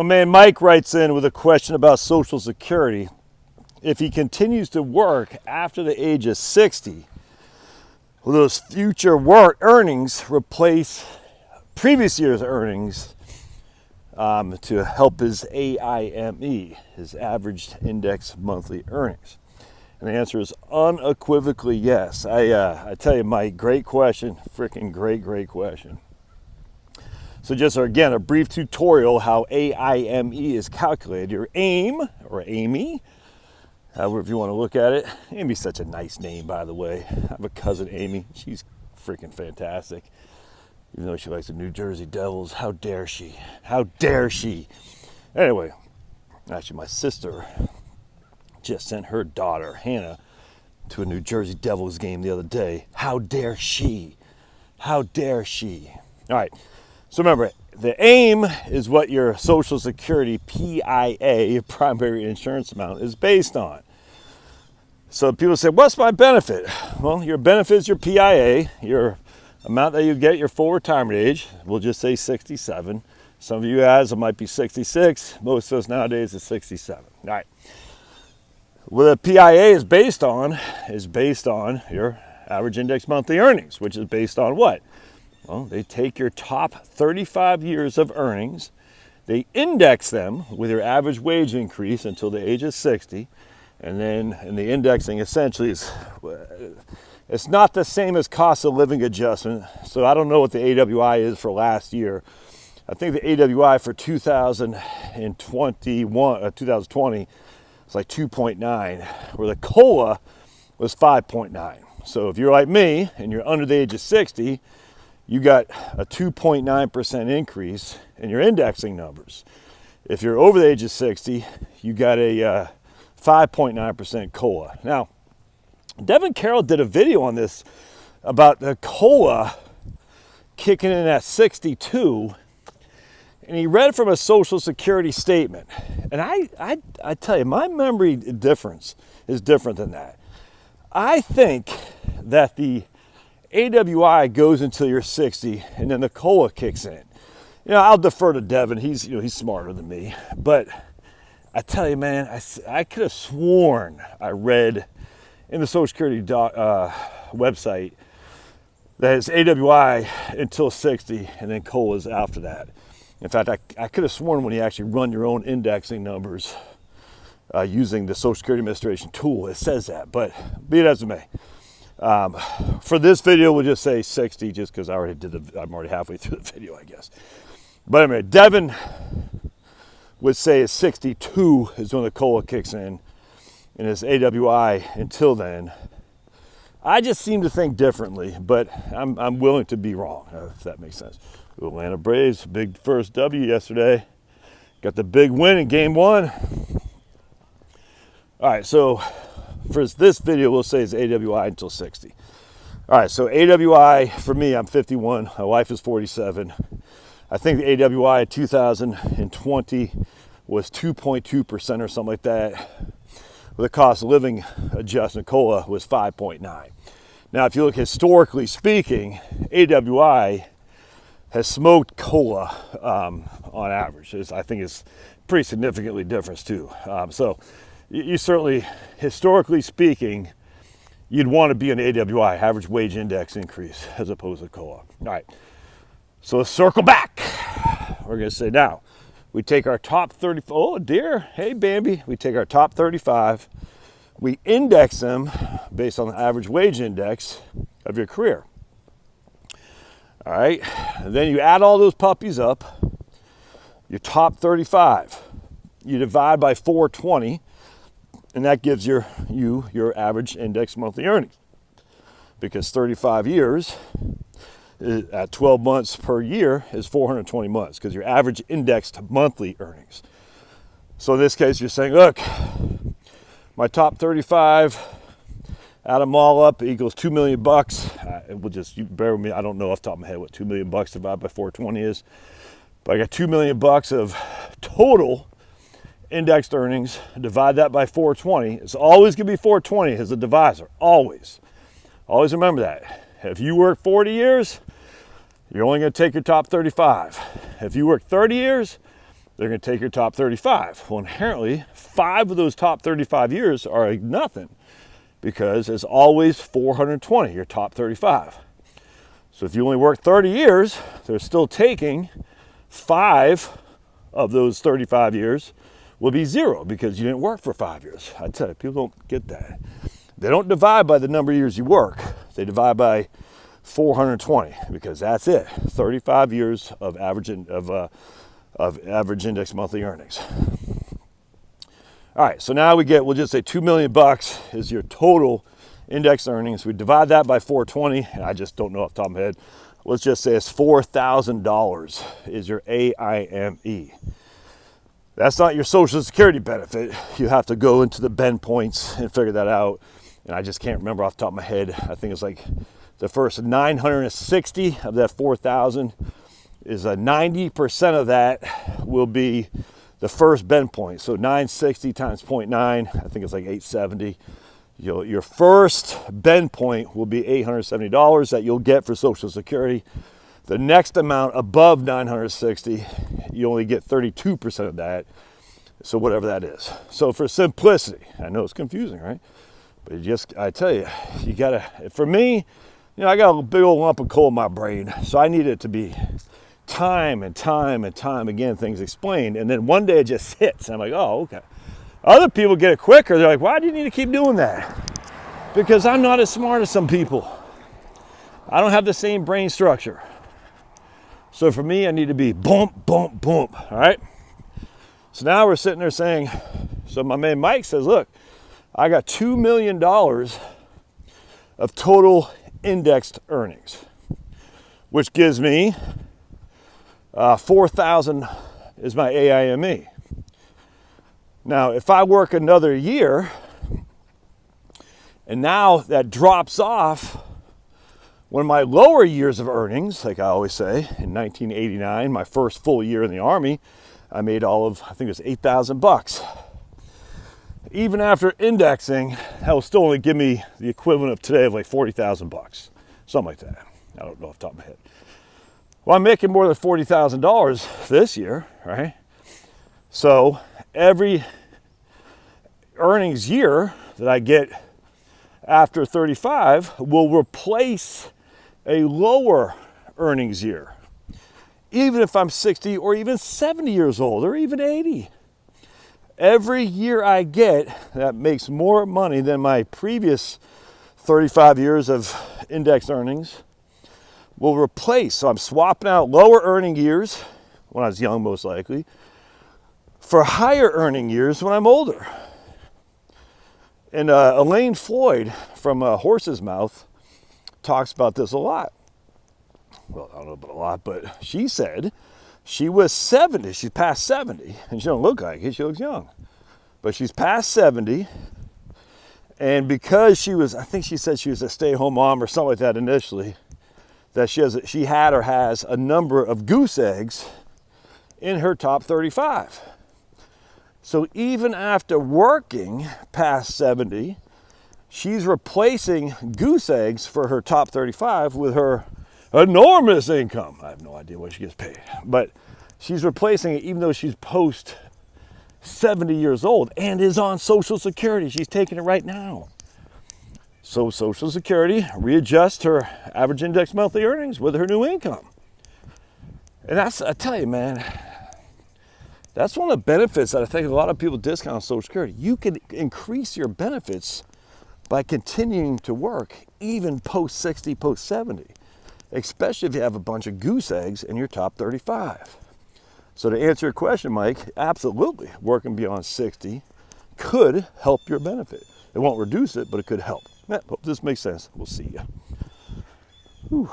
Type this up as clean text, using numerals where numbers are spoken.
My man Mike writes in with a question about Social Security. If he continues to work after the age of 60, will those future work earnings replace previous year's earnings to help his AIME, his average index monthly earnings? And the answer is unequivocally yes. I tell you, Mike, great question, freaking great question. So just again, a brief tutorial how AIME is calculated. Your AIM, or AIME, however you want to look at it. Amy's such a nice name, by the way. I have a cousin, Amy. She's freaking fantastic. Even though she likes the New Jersey Devils. How dare she? How dare she? Anyway, actually my sister just sent her daughter, Hannah, to a New Jersey Devils game the other day. How dare she? How dare she? All right. So remember, the AIM is what your Social Security PIA, primary insurance amount, is based on. So people say, what's my benefit? Well, your benefit is your PIA, your amount that you get your full retirement age. We'll just say 67. Some of you guys, it might be 66. Most of us nowadays is 67. All right. What the PIA is based on your average index monthly earnings, which is based on what? Well, they take your top 35 years of earnings, they index them with your average wage increase until the age of 60, and then in the indexing essentially is, it's not the same as cost of living adjustment, so I don't know what the AWI is for last year. I think the AWI for 2020 was like 2.9, where the COLA was 5.9. So if you're like me and you're under the age of 60, you got a 2.9% increase in your indexing numbers. If you're over the age of 60, you got a 5.9% COLA. Now, Devin Carroll did a video on this about the COLA kicking in at 62, and he read from a Social Security statement. And I tell you, my memory difference is different than that. I think that the AWI goes until you're 60, and then the COLA kicks in. You know, I'll defer to Devin. He's smarter than me. But I tell you, man, I could have sworn I read in the Social Security website that it's AWI until 60, and then COLA is after that. In fact, I could have sworn when you actually run your own indexing numbers using the Social Security Administration tool, it says that. But be it as it may. For this video, we'll just say 60, just because I'm already halfway through the video, I guess. But anyway, Devin would say it's 62 is when the COLA kicks in, and it's AWI until then. I just seem to think differently, but I'm willing to be wrong, if that makes sense. Atlanta Braves, big first W yesterday. Got the big win in game 1. All right, so for this video, we'll say it's AWI until 60. All right, so AWI, for me, I'm 51. My wife is 47. I think the AWI in 2020 was 2.2% or something like that. With the cost of living adjustment, COLA was 5.9. Now, if you look historically speaking, AWI has smoked COLA on average. I think it's pretty significantly different too. So you certainly, historically speaking, you'd want to be an AWI, average wage index increase, as opposed to COLA. All right, so let's circle back. We're going to say now, we take our top 30, oh dear, hey Bambi, we take our top 35, we index them based on the average wage index of your career. All right, and then you add all those puppies up, your top 35, you divide by 420, and that gives you your average index monthly earnings. Because 35 years at 12 months per year is 420 months, because your average indexed monthly earnings. So in this case, you're saying, look, my top 35, add them all up, equals $2 million. You bear with me, I don't know off the top of my head what $2 million divided by 420 is. But I got $2 million of total indexed earnings. Divide that by 420. It's always going to be 420 as a divisor. Always. Always remember that. If you work 40 years, you're only going to take your top 35. If you work 30 years, they're going to take your top 35. Well, inherently, 5 of those top 35 years are like nothing, because it's always 420, your top 35. So if you only work 30 years, they're still taking 5 of those 35 years will be 0 because you didn't work for 5 years. I tell you, people don't get that. They don't divide by the number of years you work. They divide by 420 because that's it. 35 years of average index monthly earnings. All right, so now we'll just say $2 million is your total index earnings. We divide that by 420, and I just don't know off the top of my head. Let's just say it's $4,000 is your AIME. That's not your Social Security benefit. You have to go into the bend points and figure that out. And I just can't remember off the top of my head. I think it's like the first 960 of that 4,000 is 90% of that will be the first bend point. So 960 times 0.9, I think it's like 870. Your first bend point will be $870 that you'll get for Social Security. The next amount above 960, you only get 32% of that. So whatever that is. So for simplicity, I know it's confusing, right? But I tell you, you gotta, for me, I got a big old lump of coal in my brain. So I need it to be time and time and time again, things explained. And then one day it just hits. I'm like, oh, okay. Other people get it quicker. They're like, why do you need to keep doing that? Because I'm not as smart as some people. I don't have the same brain structure. So for me, I need to be bump, bump, bump, all right? So now we're sitting there saying, so my man Mike says, look, I got $2 million of total indexed earnings, which gives me 4,000 is my AIME. Now, if I work another year, and now that drops off, one of my lower years of earnings, like I always say, in 1989, my first full year in the Army, I made all of, I think it was $8,000. Even after indexing, that will still only give me the equivalent of today of like $40,000, something like that. I don't know off the top of my head. Well, I'm making more than $40,000 this year, right? So every earnings year that I get after 35 will replace a lower earnings year, even if I'm 60 or even 70 years old or even 80. Every year I get that makes more money than my previous 35 years of index earnings will replace. So I'm swapping out lower earning years when I was young, most likely, for higher earning years when I'm older. And Elaine Floyd from Horse's Mouth talks about this a lot. Well, I don't know about a lot, but she said she was 70. She's past 70, and she don't look like it. She looks young. But she's past 70, and because she was, I think she said she was a stay-at-home mom or something like that initially, that she had or has a number of goose eggs in her top 35. So even after working past 70, she's replacing goose eggs for her top 35 with her enormous income. I have no idea what she gets paid, but she's replacing it even though she's post 70 years old and is on Social Security. She's taking it right now. So Social Security readjusts her average index monthly earnings with her new income. And that's, I tell you, man, that's one of the benefits that I think a lot of people discount on Social Security. You can increase your benefits by continuing to work even post 60, post 70, especially if you have a bunch of goose eggs in your top 35. So to answer your question, Mike, absolutely, working beyond 60 could help your benefit. It won't reduce it, but it could help. Hope this makes sense. We'll see you. Whew.